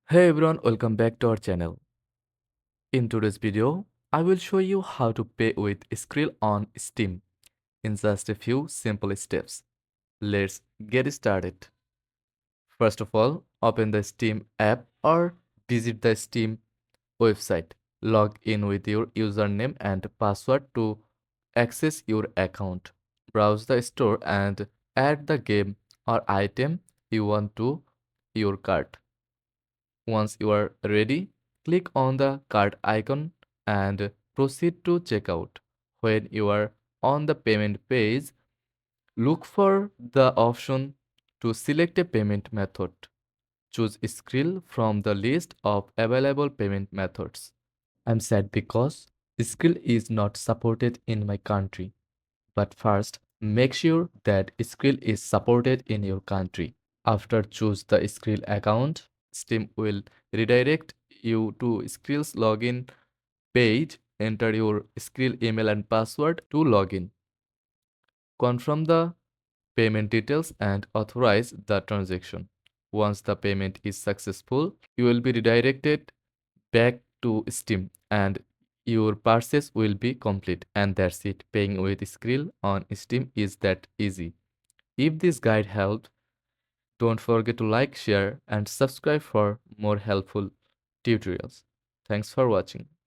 Hey everyone, welcome back to our channel. In today's video, I will show you how to pay with Skrill on Steam in just a few simple steps. Let's get started. First of all, open the Steam app or visit the Steam website. Log in with your username and password to access your account. Browse the store and add the game or item you want to your cart. Once you are ready, click on the card icon and proceed to checkout. When you are on the payment page, look for the option to select a payment method. Choose Skrill from the list of available payment methods. I'm sad because Skrill is not supported in my country. But first, make sure that Skrill is supported in your country. After choose the Skrill account, Steam will redirect you to Skrill's login page. Enter your Skrill email and password to login. Confirm the payment details and authorize the transaction. Once the payment is successful, you will be redirected back to Steam and your purchase will be complete. And that's it. Paying with Skrill on Steam is that easy. If this guide helped, don't forget to like, share, and subscribe for more helpful tutorials. Thanks for watching.